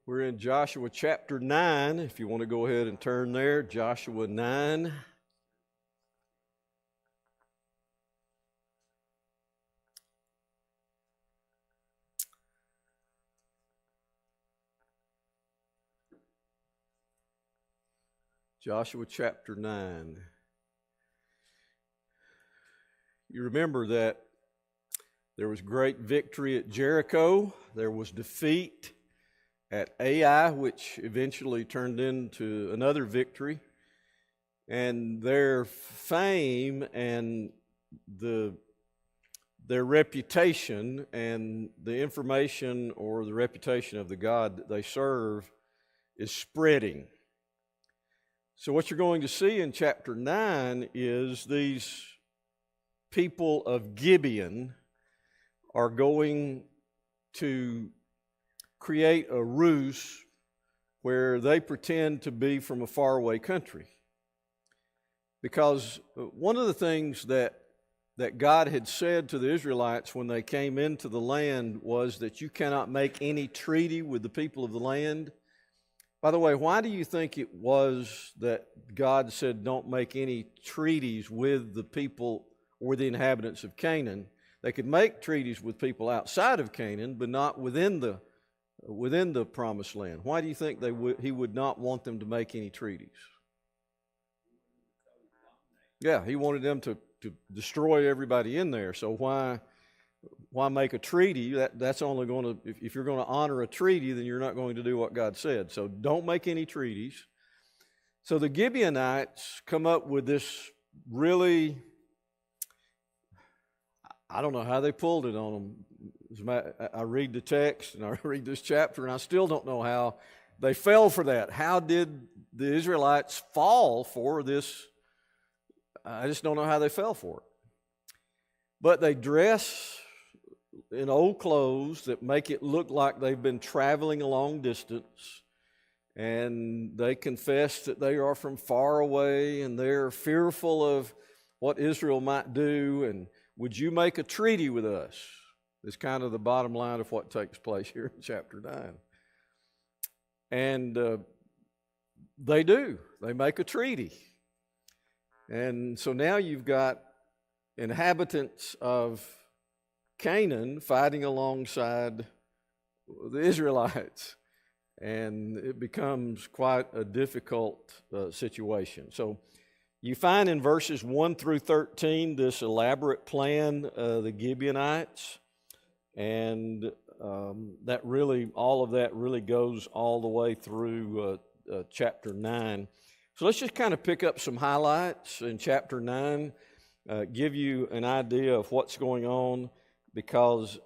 We're in Joshua chapter 9. If you want to go ahead and turn there, Joshua 9. Joshua chapter 9. You remember that there was great victory at Jericho. There was defeat at Ai, which eventually turned into another victory. And their fame and their reputation and the information or the reputation of the God that they serve is spreading. So what you're going to see in chapter 9 is these people of Gibeon are going to create a ruse where they pretend to be from a faraway country. Because one of the things that God had said to the Israelites when they came into the land was that you cannot make any treaty with the people of the land. By the way, why do you think it was that God said don't make any treaties with the people or the inhabitants of Canaan? They could make treaties with people outside of Canaan, but not within the promised land. Why do you think he would not want them to make any treaties? Yeah, he wanted them to destroy everybody in there. So why make a treaty? That's only going to, if you're going to honor a treaty, then you're not going to do what God said. So don't make any treaties. So the Gibeonites come up with this really, I don't know how they pulled it on them. I read the text and I read this chapter and I still don't know how they fell for that. How did the Israelites fall for this? I just don't know how they fell for it. But they dress in old clothes that make it look like they've been traveling a long distance, and they confess that they are from far away and they're fearful of what Israel might do, and would you make a treaty with us? Is kind of the bottom line of what takes place here in chapter 9. And they do. They make a treaty. And so now you've got inhabitants of Canaan fighting alongside the Israelites. And it becomes quite a difficult situation. So you find in verses 1 through 13 this elaborate plan of the Gibeonites. And all of that really goes all the way through chapter 9. So let's just kind of pick up some highlights in chapter 9, give you an idea of what's going on, because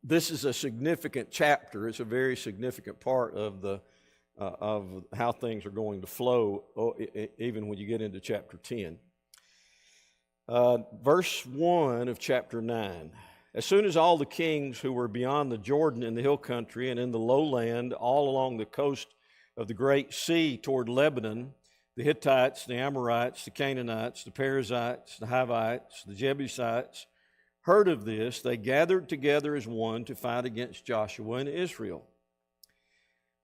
this is a significant chapter. It's a very significant part of how things are going to flow, even when you get into chapter 10. Verse 1 of chapter 9. As soon as all the kings who were beyond the Jordan in the hill country and in the lowland, all along the coast of the great sea toward Lebanon, the Hittites, the Amorites, the Canaanites, the Perizzites, the Hivites, the Jebusites, heard of this, they gathered together as one to fight against Joshua and Israel.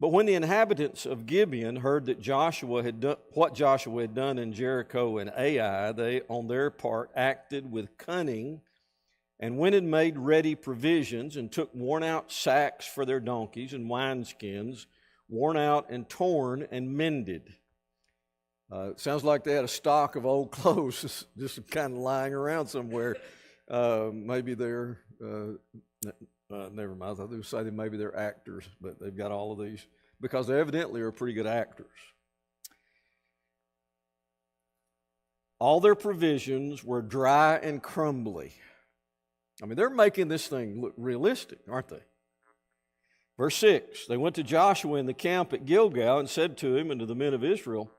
But when the inhabitants of Gibeon heard that what Joshua had done in Jericho and Ai, they on their part acted with cunning and went and made ready provisions and took worn-out sacks for their donkeys and wineskins, worn out and torn and mended. It sounds like they had a stock of old clothes just kind of lying around somewhere. Maybe they're, never mind, I thought they were saying maybe they're actors, but they've got all of these, because they evidently are pretty good actors. All their provisions were dry and crumbly. I mean, they're making this thing look realistic, aren't they? Verse 6, they went to Joshua in the camp at Gilgal and said to him and to the men of Israel,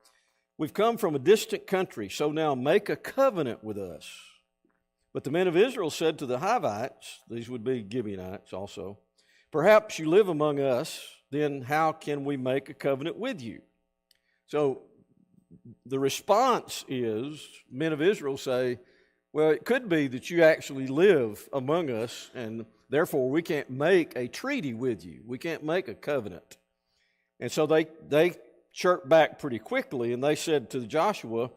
"We've come from a distant country, so now make a covenant with us." But the men of Israel said to the Hivites, these would be Gibeonites also, "Perhaps you live among us, then how can we make a covenant with you?" So the response is, men of Israel say, well, it could be that you actually live among us, and Therefore, we can't make a treaty with you. We can't make a covenant. And so they chirped back pretty quickly, and they said to Joshua,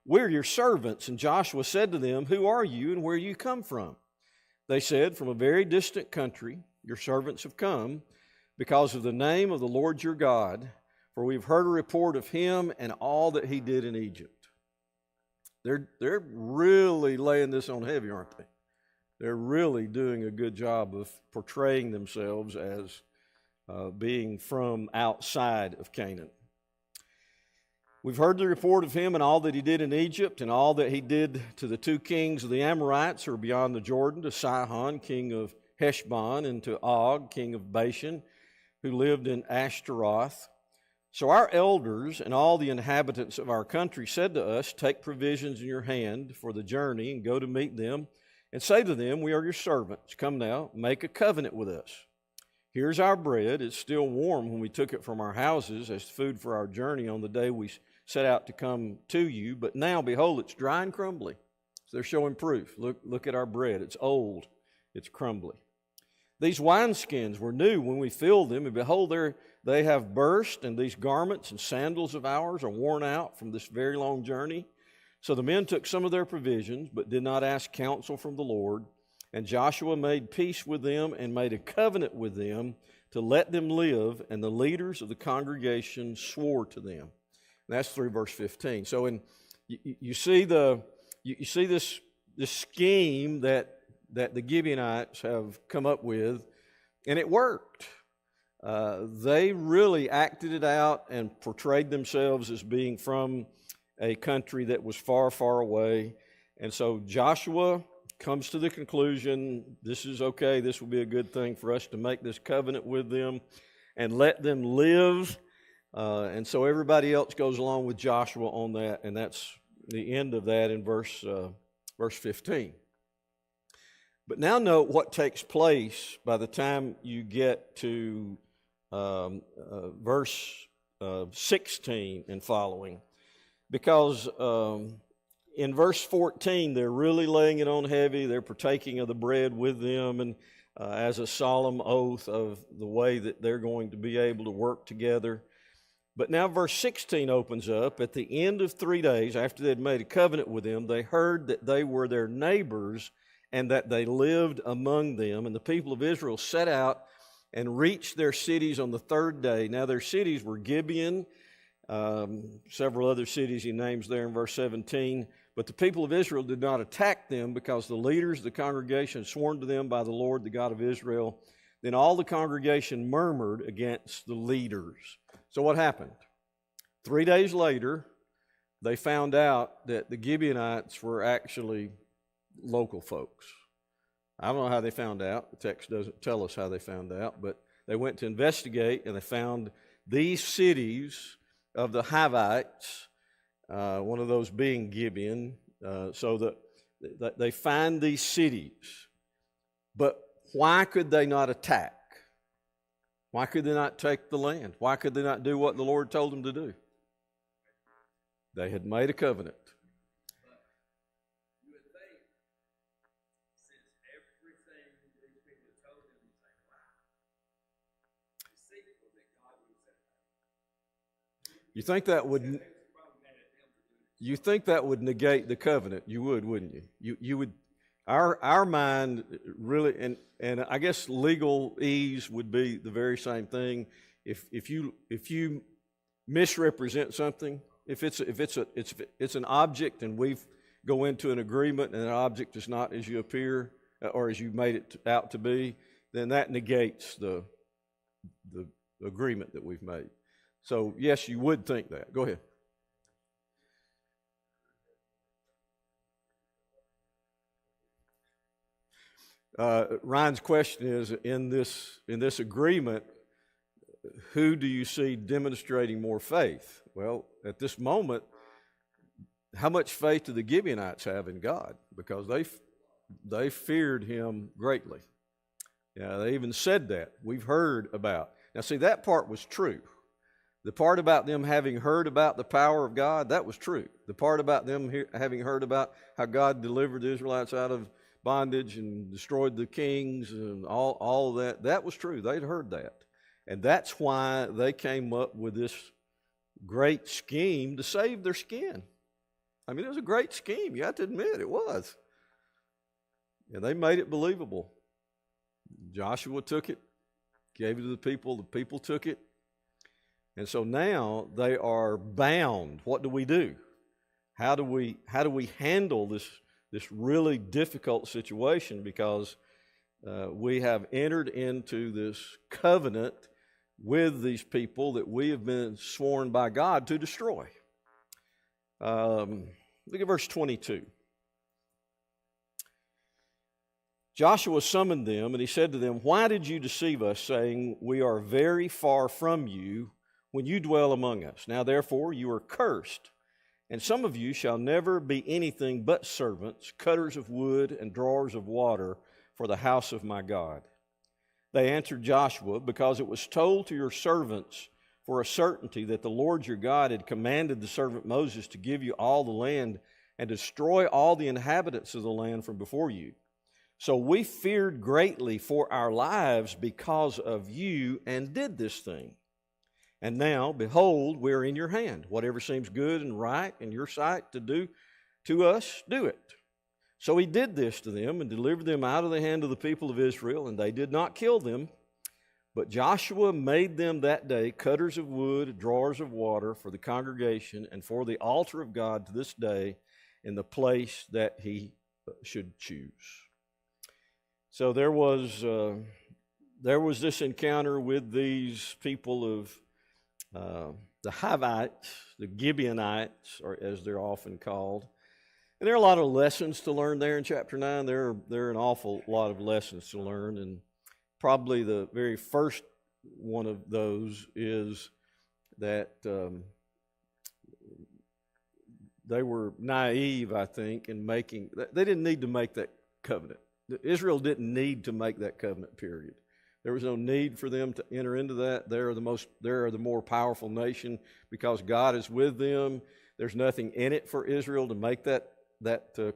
we're your servants. And Joshua said to them, who are you and where you come from? They said, from a very distant country, your servants have come because of the name of the Lord your God, for we've heard a report of him and all that he did in Egypt. They're really laying this on heavy, aren't they? They're really doing a good job of portraying themselves as being from outside of Canaan. We've heard the report of him and all that he did in Egypt and all that he did to the two kings of the Amorites who are beyond the Jordan, to Sihon, king of Heshbon, and to Og, king of Bashan, who lived in Ashtaroth. So our elders and all the inhabitants of our country said to us, take provisions in your hand for the journey and go to meet them and say to them, we are your servants. Come now, make a covenant with us. Here's our bread. It's still warm when we took it from our houses as food for our journey on the day we set out to come to you. But now, behold, it's dry and crumbly. So they're showing proof. Look at our bread. It's old. It's crumbly. These wineskins were new when we filled them, and behold, they have burst, and these garments and sandals of ours are worn out from this very long journey. So the men took some of their provisions, but did not ask counsel from the Lord. And Joshua made peace with them and made a covenant with them to let them live, and the leaders of the congregation swore to them. And that's through verse 15. So you see this scheme that the Gibeonites have come up with, and it worked. They really acted it out and portrayed themselves as being from a country that was far, far away. And so Joshua comes to the conclusion, this is okay, this will be a good thing for us to make this covenant with them and let them live. And so everybody else goes along with Joshua on that, and that's the end of that in verse 15. But now note what takes place by the time you get to verse 16 and following. Because in verse 14, they're really laying it on heavy. They're partaking of the bread with them and as a solemn oath of the way that they're going to be able to work together. But now verse 16 opens up. At the end of 3 days, after they had made a covenant with them, they heard that they were their neighbors and that they lived among them. And the people of Israel set out and reached their cities on the third day. Now their cities were Gibeon, several other cities he names there in verse 17. But the people of Israel did not attack them because the leaders of the congregation had sworn to them by the Lord, the God of Israel. Then all the congregation murmured against the leaders. So what happened? 3 days later, they found out that the Gibeonites were actually local folks. I don't know how they found out. The text doesn't tell us how they found out, but they went to investigate and they found these cities of the Hivites, one of those being Gibeon, so that they find these cities. But why could they not attack? Why could they not take the land? Why could they not do what the Lord told them to do? They had made a covenant. You think that would negate the covenant? You would, wouldn't you? You would. Our mind really, and I guess legal ease would be the very same thing. If you misrepresent something, if it's an object and we go into an agreement and an object is not as you appear or as you made it out to be, then that negates the agreement that we've made. So, yes, you would think that. Go ahead. Ryan's question is, in this agreement, who do you see demonstrating more faith? Well, at this moment, how much faith do the Gibeonites have in God? Because they feared him greatly. Yeah, they even said that. We've heard about. Now, see, that part was true. The part about them having heard about the power of God, that was true. The part about them having heard about how God delivered the Israelites out of bondage and destroyed the kings and all that. That was true. They'd heard that. And that's why they came up with this great scheme to save their skin. I mean, it was a great scheme. You have to admit it was. And they made it believable. Joshua took it, gave it to the people took it. And so now they are bound. What do? How do we handle this really difficult situation? Because we have entered into this covenant with these people that we have been sworn by God to destroy. Look at verse 22. Joshua summoned them, and he said to them, "Why did you deceive us, saying, 'We are very far from you,' when you dwell among us? Now therefore you are cursed, and some of you shall never be anything but servants, cutters of wood and drawers of water for the house of my God." They answered Joshua, "Because it was told to your servants for a certainty that the Lord your God had commanded the servant Moses to give you all the land and destroy all the inhabitants of the land from before you. So we feared greatly for our lives because of you and did this thing. And now, behold, we are in your hand. Whatever seems good and right in your sight to do to us, do it." So he did this to them and delivered them out of the hand of the people of Israel, and they did not kill them. But Joshua made them that day cutters of wood, drawers of water for the congregation and for the altar of God to this day in the place that he should choose. So there was this encounter with these people of the Hivites, the Gibeonites, or as they're often called. And there are a lot of lessons to learn there in chapter 9. There are an awful lot of lessons to learn, and probably the very first one of those is that they were naive, I think, in making. They didn't need to make that covenant. Israel didn't need to make that covenant, period. There was no need for them to enter into that. They are the more powerful nation because God is with them. There's nothing in it for Israel to make that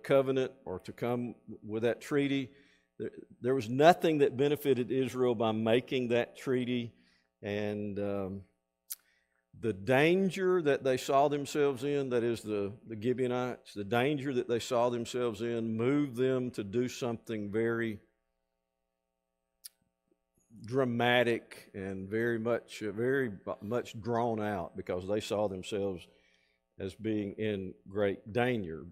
covenant or to come with that treaty. There was nothing that benefited Israel by making that treaty, and the danger that they saw themselves in, that is the Gibeonites, the danger that they saw themselves in moved them to do something very dramatic and very much drawn out, because they saw themselves as being in great danger.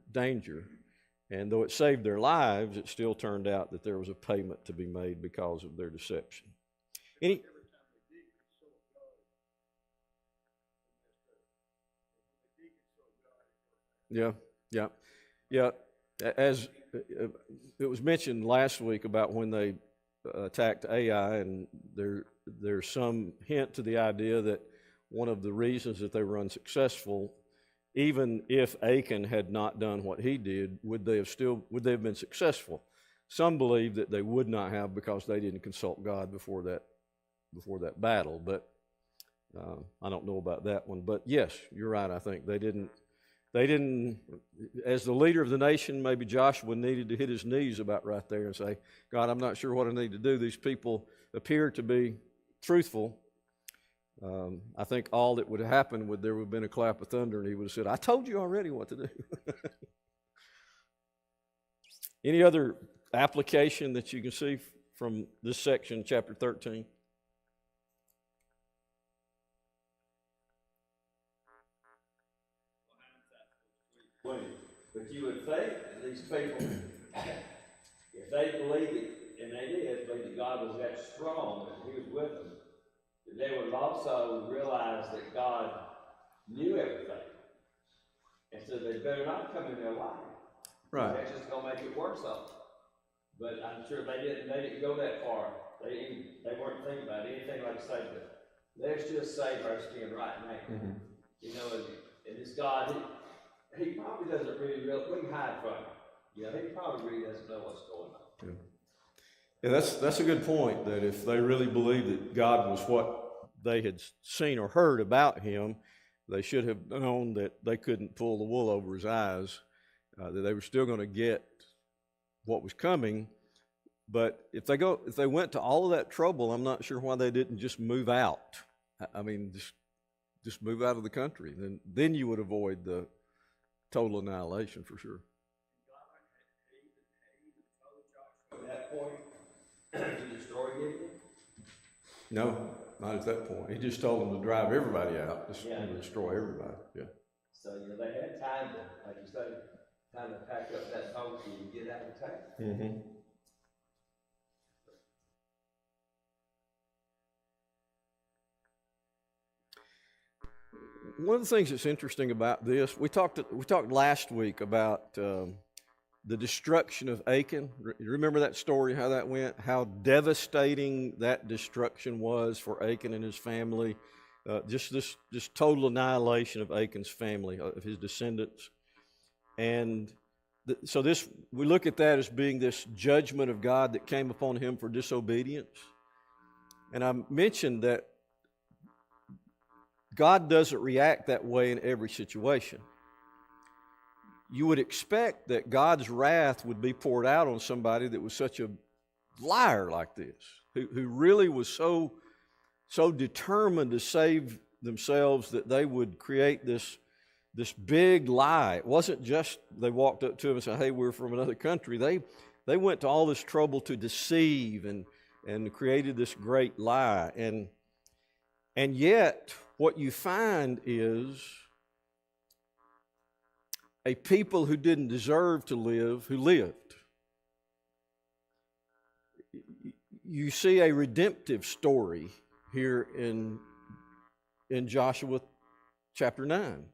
And though it saved their lives, it still turned out that there was a payment to be made because of their deception. Yeah. As it was mentioned last week about when they attacked Ai, and there's some hint to the idea that one of the reasons that they were unsuccessful, even if Achan had not done what he did, would they have been successful? Some believe that they would not have because they didn't consult God before that battle. But I don't know about that one. But yes, you're right. I think they didn't. As the leader of the nation, maybe Joshua needed to hit his knees about right there and say, "God, I'm not sure what I need to do. These people appear to be truthful." I think all that would have happened there would have been a clap of thunder, and he would have said, "I told you already what to do." Any other application that you can see from this section, chapter 13? But you would think that these people, if they believed it, and they did, believe that God was that strong and He was with them, that they would also realize that God knew everything. And so they better not come in their life. Right. That's just going to make it worse off. But I'm sure they didn't go that far. They weren't thinking about anything like saving it. Let's just save our skin right now. Mm-hmm. You know, and this God, he probably doesn't really we can hide from him. Yeah, he probably really doesn't know what's going on. Yeah, that's a good point, that if they really believed that God was what they had seen or heard about him, they should have known that they couldn't pull the wool over his eyes, that they were still going to get what was coming. But if they went to all of that trouble, I'm not sure why they didn't just move out. I mean, just move out of the country. Then you would avoid the total annihilation for sure. At that point, to destroy Gideon? No, not at that point. He just told them to drive everybody out, just Yeah. destroy everybody. Yeah. So, they had time to, like you say, time to pack up that boat and get out of town. Mm-hmm. One of the things that's interesting about this, we talked last week about the destruction of Achan. You remember that story, how that went? How devastating that destruction was for Achan and his family. Just total annihilation of Achan's family, of his descendants. And so we look at that as being this judgment of God that came upon him for disobedience. And I mentioned that God doesn't react that way in every situation. You would expect that God's wrath would be poured out on somebody that was such a liar like this, who really was so determined to save themselves that they would create this big lie. It wasn't just they walked up to him and said, "Hey, we're from another country." They went to all this trouble to deceive and created this great lie. And yet, what you find is a people who didn't deserve to live, who lived. You see a redemptive story here in Joshua chapter 9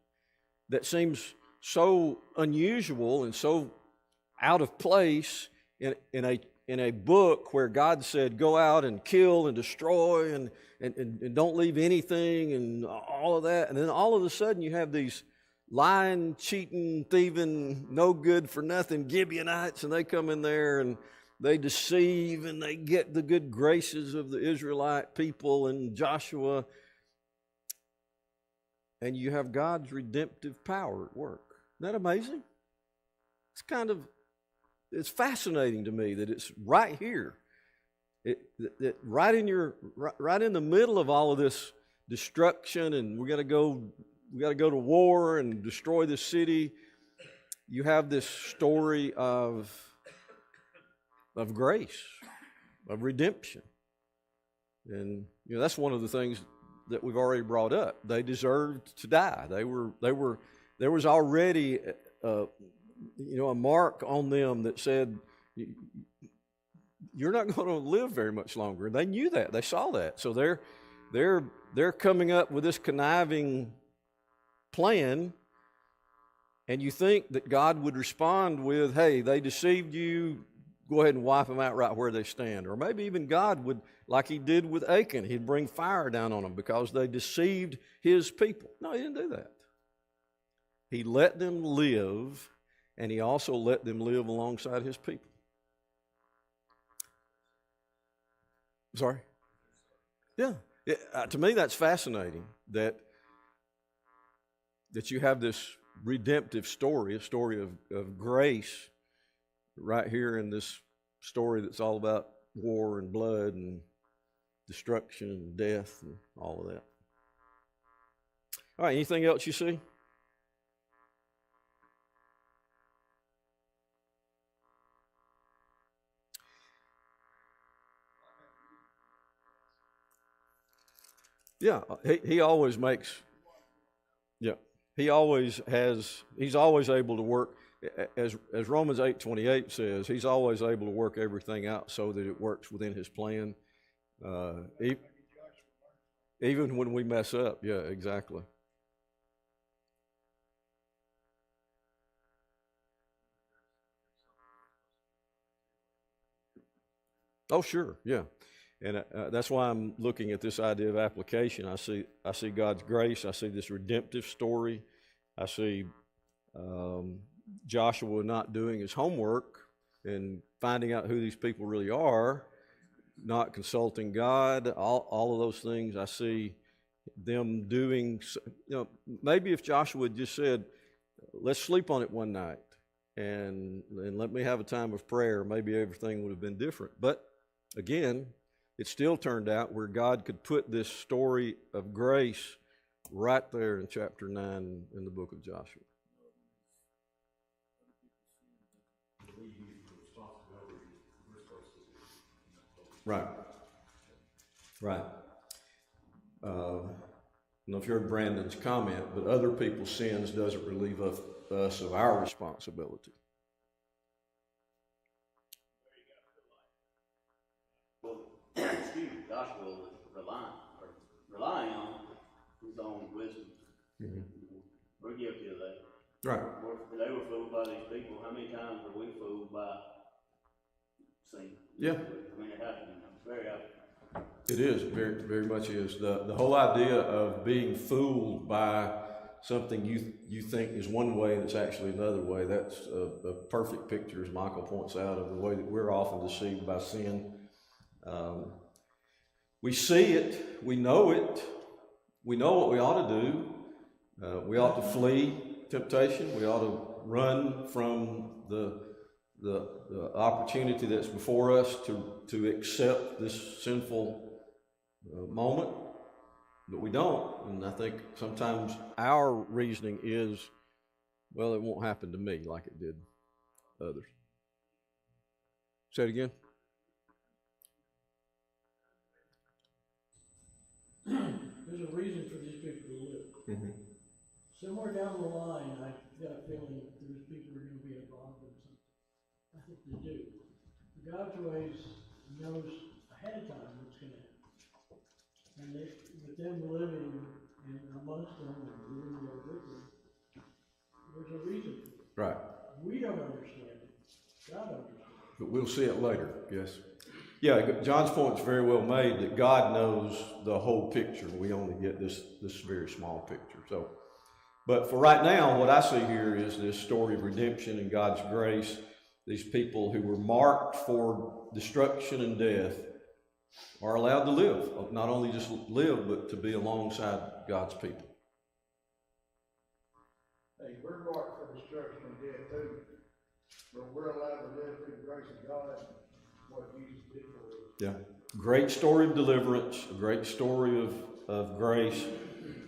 that seems so unusual and so out of place in a book where God said, go out and kill and destroy and don't leave anything and all of that. And then all of a sudden you have these lying, cheating, thieving, no good for nothing Gibeonites, and they come in there and they deceive and they get the good graces of the Israelite people and Joshua. And you have God's redemptive power at work. Isn't that amazing? It's fascinating to me that it's right here. Right in the middle of all of this destruction, and we got to go to war and destroy this city. You have this story of grace, of redemption, and that's one of the things that we've already brought up. They deserved to die. There was already a mark on them that said, you're not going to live very much longer. They knew that. They saw that. So they're coming up with this conniving plan, and you think that God would respond with, hey, they deceived you, go ahead and wipe them out right where they stand. Or maybe even God would, like he did with Achan, he'd bring fire down on them because they deceived his people. No, he didn't do that. He let them live, and he also let them live alongside his people. Sorry? Yeah. To me, that's fascinating that you have this redemptive story, a story of grace right here in this story that's all about war and blood and destruction and death and all of that. All right, anything else you see? Yeah, he always makes, yeah, he's always able to work, as Romans 8:28 says, he's always able to work everything out so that it works within his plan, even when we mess up. Yeah, exactly. Oh, sure, yeah. And that's why I'm looking at this idea of application. I see God's grace. I see this redemptive story. I see Joshua not doing his homework and finding out who these people really are, not consulting God, all of those things. I see them doing, maybe if Joshua had just said, let's sleep on it one night and let me have a time of prayer, maybe everything would have been different. But again, it still turned out where God could put this story of grace right there in chapter 9 in the book of Joshua. Right. Right. I don't know if you heard Brandon's comment, but other people's sins doesn't relieve us of our responsibility. Well, excuse me, Joshua was relying on his own wisdom. Mm-hmm. We're guilty of that. Right. They were fooled by these people. How many times were we fooled by sin? Yeah. I mean, it happened. It's very often. It is, very, very much is. The whole idea of being fooled by something you think is one way and it's actually another way, that's a perfect picture, as Michael points out, of the way that we're often deceived by sin. We see it, we know what we ought to do. We ought to flee temptation. We ought to run from the opportunity that's before us to accept this sinful moment, but we don't. And I think sometimes our reasoning is, well, it won't happen to me like it did others. Say it again. There's a reason for these people to live. Mm-hmm. Somewhere down the line, I got a feeling that there's people who are going to be involved in something. I think they do. God's ways knows ahead of time what's going to happen. And with them living amongst them and living there with them, there's a reason for it. Right. We don't understand it. God understands it. But we'll see it later, yes. Yeah, John's point's very well made that God knows the whole picture. We only get this very small picture. So, but for right now, what I see here is this story of redemption and God's grace. These people who were marked for destruction and death are allowed to live. Not only just live, but to be alongside God's people. Hey, we're marked for destruction and death too, but we're allowed to live through the grace of God, what Jesus did for us. Yeah. Great story of deliverance, a great story of grace,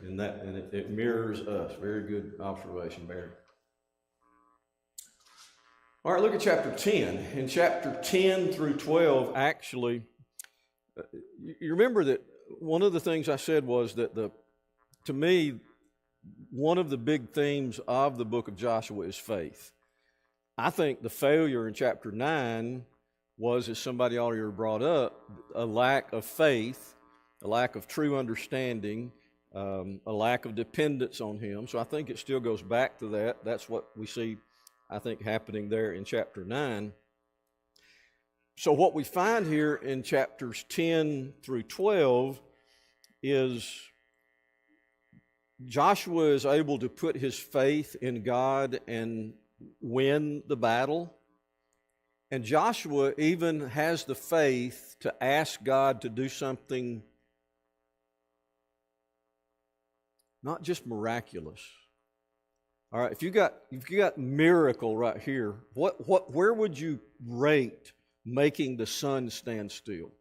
and it mirrors us. Very good observation, Barry. All right, look at chapter 10. In chapter 10 through 12, actually, you remember that one of the things I said was that to me, one of the big themes of the book of Joshua is faith. I think the failure in chapter 9 was, as somebody already brought up, a lack of faith, a lack of true understanding, a lack of dependence on Him. So I think it still goes back to that. That's what we see, I think, happening there in chapter 9. So what we find here in chapters 10 through 12 is Joshua is able to put his faith in God and win the battle. And Joshua even has the faith to ask God to do something not just miraculous. All right, if you got miracle right here, where would you rate making the sun stand still?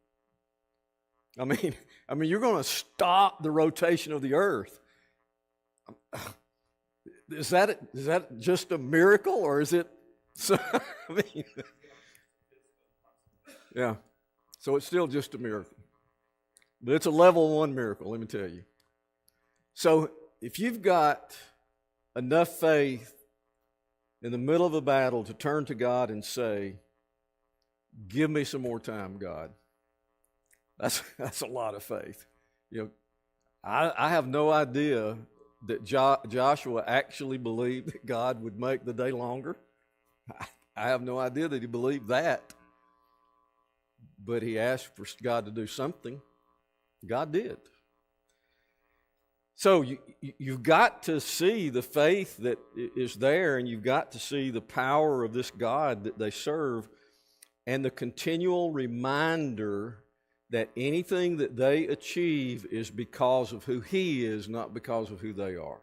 I mean, you're going to stop the rotation of the earth. Is that just a miracle, or is it? I mean, yeah. So it's still just a miracle, but it's a level 1 miracle. Let me tell you. So if you've got enough faith in the middle of a battle to turn to God and say, "Give me some more time, God," that's a lot of faith. You know, I have no idea that Joshua actually believed that God would make the day longer. I have no idea that he believed that. But he asked for God to do something. God did. So you've got to see the faith that is there, and you've got to see the power of this God that they serve, and the continual reminder that anything that they achieve is because of who He is, not because of who they are.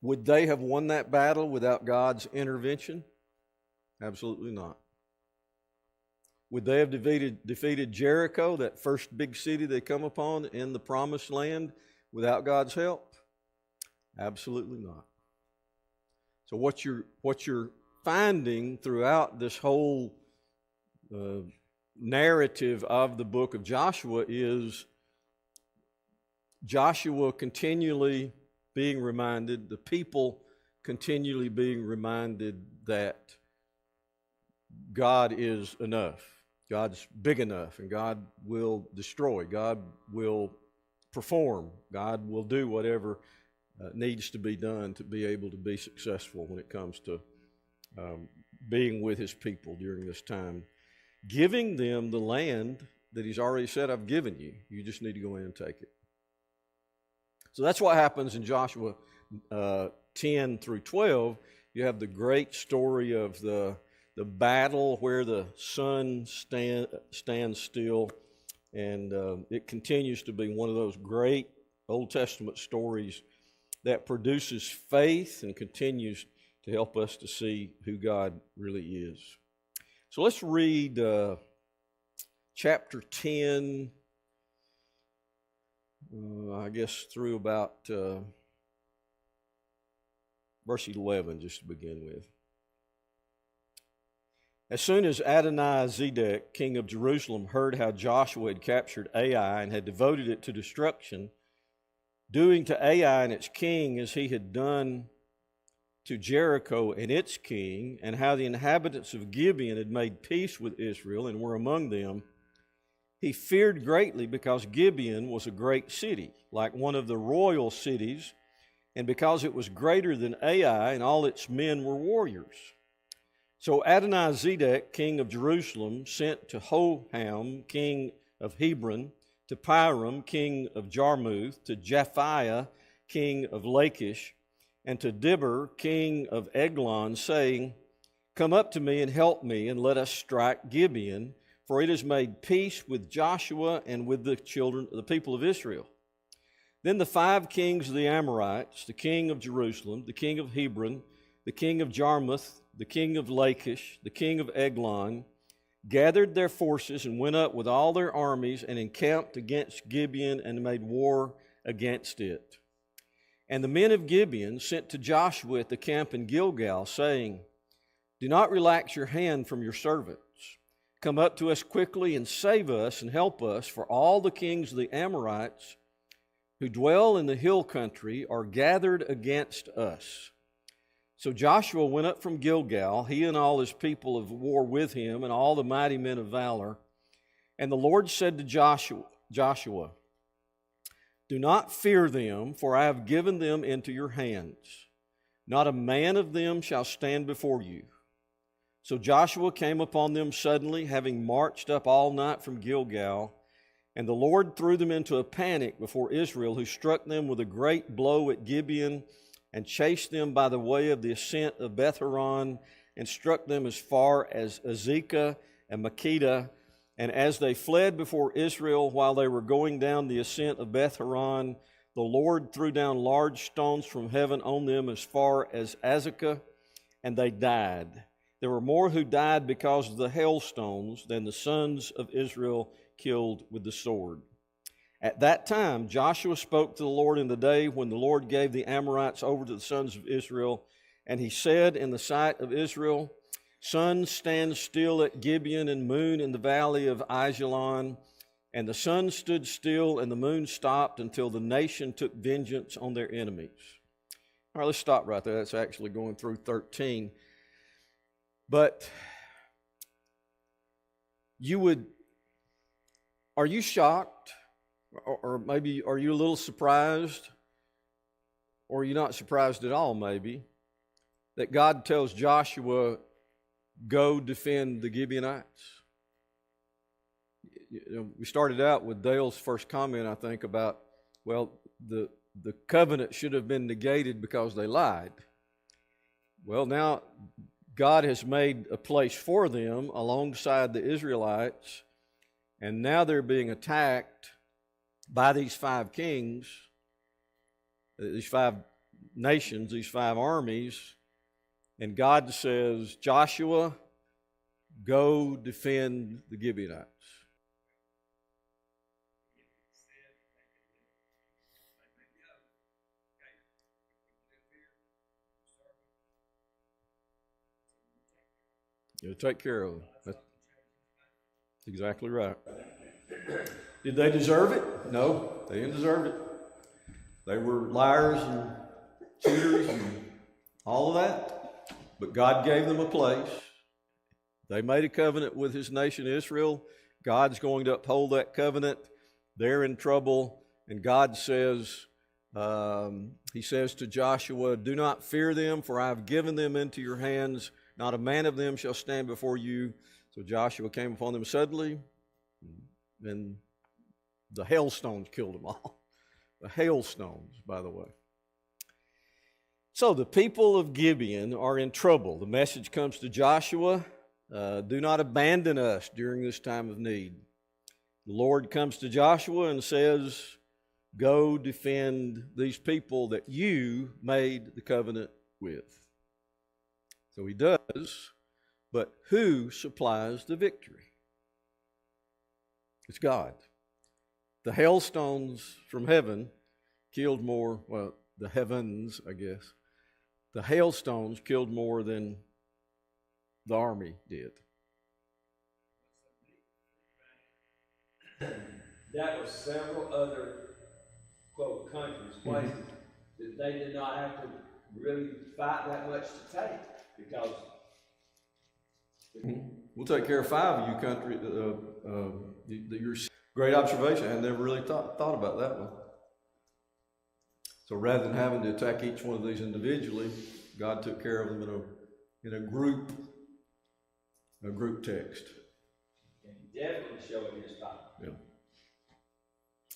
Would they have won that battle without God's intervention? Absolutely not. Would they have defeated Jericho, that first big city they come upon in the promised land, without God's help? Absolutely not. So what you're finding throughout this whole narrative of the book of Joshua is Joshua continually being reminded, the people continually being reminded that God is enough. God's big enough, and God will destroy. God will perform. God will do whatever needs to be done to be able to be successful when it comes to being with His people during this time, giving them the land that He's already said, I've given you. You just need to go in and take it. So that's what happens in Joshua 10 through 12. You have the great story of the battle where the sun stands still, and it continues to be one of those great Old Testament stories that produces faith and continues to help us to see who God really is. So let's read chapter 10, I guess through about verse 11, just to begin with. As soon as Adonai-Zedek, king of Jerusalem, heard how Joshua had captured Ai and had devoted it to destruction, doing to Ai and its king as he had done to Jericho and its king, and how the inhabitants of Gibeon had made peace with Israel and were among them, he feared greatly because Gibeon was a great city, like one of the royal cities, and because it was greater than Ai, and all its men were warriors. So Adonai-Zedek, king of Jerusalem, sent to Hoham, king of Hebron, to Piram, king of Jarmuth, to Japhiah, king of Lachish, and to Dibber, king of Eglon, saying, Come up to me and help me, and let us strike Gibeon, for it has made peace with Joshua and with the people of Israel. Then the 5 kings of the Amorites, the king of Jerusalem, the king of Hebron, the king of Jarmuth, the king of Lachish, the king of Eglon, gathered their forces and went up with all their armies and encamped against Gibeon and made war against it. And the men of Gibeon sent to Joshua at the camp in Gilgal, saying, Do not relax your hand from your servants. Come up to us quickly and save us and help us, for all the kings of the Amorites who dwell in the hill country are gathered against us. So Joshua went up from Gilgal, he and all his people of war with him, and all the mighty men of valor. And the Lord said to Joshua, Do not fear them, for I have given them into your hands. Not a man of them shall stand before you. So Joshua came upon them suddenly, having marched up all night from Gilgal, and the Lord threw them into a panic before Israel, who struck them with a great blow at Gibeon, and chased them by the way of the ascent of Beth-horon, and struck them as far as Azekah and Makkedah. And as they fled before Israel while they were going down the ascent of Beth-horon, the Lord threw down large stones from heaven on them as far as Azekah, and they died. There were more who died because of the hailstones than the sons of Israel killed with the sword. At that time, Joshua spoke to the Lord in the day when the Lord gave the Amorites over to the sons of Israel, and he said in the sight of Israel, Sun, stand still at Gibeon, and moon in the valley of Ajalon. And the sun stood still, and the moon stopped until the nation took vengeance on their enemies. All right, let's stop right there. That's actually going through 13. But are you shocked? Or maybe are you a little surprised? Or are you not surprised at all, maybe, that God tells Joshua, go defend the Gibeonites? We started out with Dale's first comment, I think, about, well, the covenant should have been negated because they lied. Well, now God has made a place for them alongside the Israelites, and now they're being attacked by these 5 kings, these 5 nations, these 5 armies, and God says, Joshua, go defend the Gibeonites. You'll take care of them. That's exactly right. Did they deserve it? No, they didn't deserve it. They were liars and cheaters and all of that. But God gave them a place. They made a covenant with his nation Israel. God's going to uphold that covenant. They're in trouble. And God says, he says to Joshua, do not fear them, for I have given them into your hands. Not a man of them shall stand before you. So Joshua came upon them suddenly, and the hailstones killed them all. The hailstones, by the way. So the people of Gibeon are in trouble. The message comes to Joshua, do not abandon us during this time of need. The Lord comes to Joshua and says, go defend these people that you made the covenant with. So he does, but who supplies the victory? It's God. The hailstones from heaven killed more, well, the heavens, I guess. The hailstones killed more than the army did. That was several other, quote, countries, places, that they did not have to really fight that much to take, because We'll take care of 5 of you country. Your great observation. I never really thought about that one. So rather than having to attack each one of these individually, God took care of them in a group text. definitely showing his power.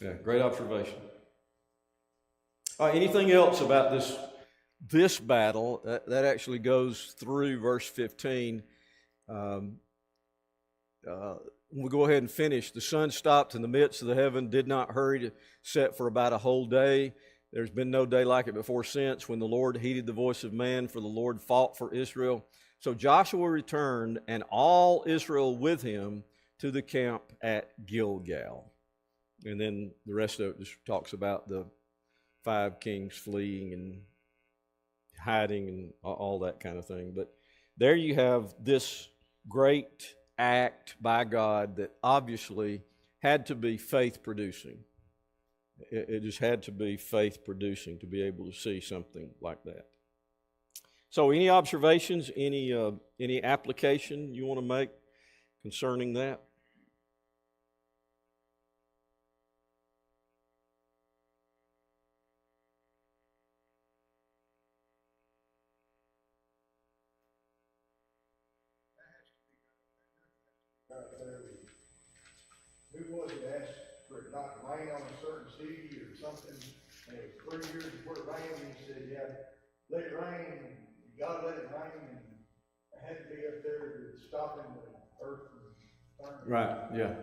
Yeah, great observation. Anything else about this battle that actually goes through verse 15? We'll go ahead and finish. The sun stopped in the midst of the heaven, did not hurry to set for about a whole day. There's been no day like it before since, when the Lord heeded the voice of man, for the Lord fought for Israel. So Joshua returned, and all Israel with him, to the camp at Gilgal. And then the rest of it just talks about the 5 kings fleeing and hiding and all that kind of thing. But there you have this great act by God that obviously had to be faith-producing. It just had to be faith-producing to be able to see something like that. So any observations, any application you want to make concerning that? Who was it asked for it not to rain on a certain city or something, and it was 3 years before it rained, and he said, yeah, let it rain, you gotta let it rain, and it had to be up there to stopping the earth from turning. Right, yeah.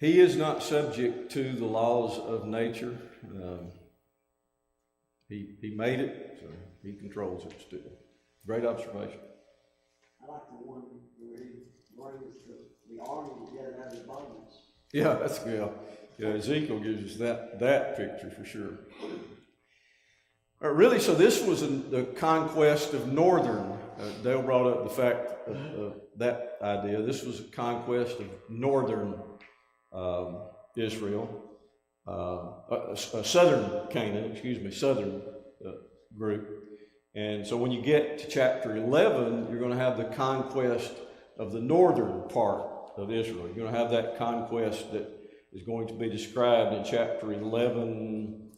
He is not subject to the laws of nature. He made it, so he controls it still. Great observation. I like the one where he brings the army together out of the bones. Yeah, that's good. Yeah, Ezekiel gives us that picture for sure. Really, so this was the conquest of northern. Dale brought up the fact of that idea. This was a conquest of northern Israel, southern Canaan, southern group. And so when you get to chapter 11, you're going to have the conquest of the northern part of Israel. You're going to have that conquest that is going to be described in chapter 11,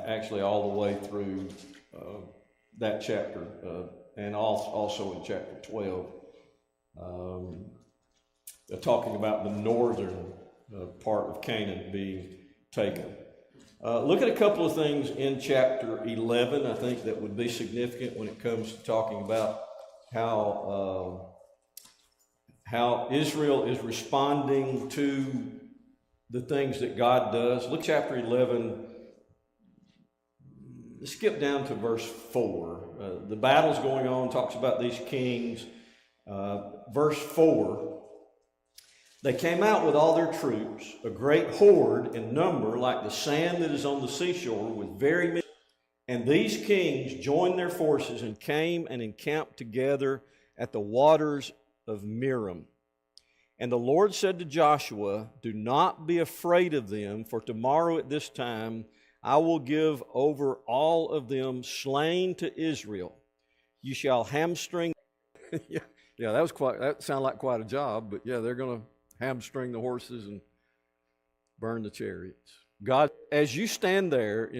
actually all the way through that chapter, and also in chapter 12, talking about the northern part of Canaan being taken. Look at a couple of things in chapter 11, I think, that would be significant when it comes to talking about how Israel is responding to the things that God does. Look chapter 11. Let's skip down to verse 4. The battle's going on, talks about these kings. Verse 4. They came out with all their troops, a great horde in number, like the sand that is on the seashore, with very many. And these kings joined their forces and came and encamped together at the waters of Merom. And the Lord said to Joshua, do not be afraid of them, for tomorrow at this time I will give over all of them slain to Israel. You shall hamstring. Yeah, that sounded like quite a job, but yeah, they're going to hamstring the horses and burn the chariots. God, as you stand there in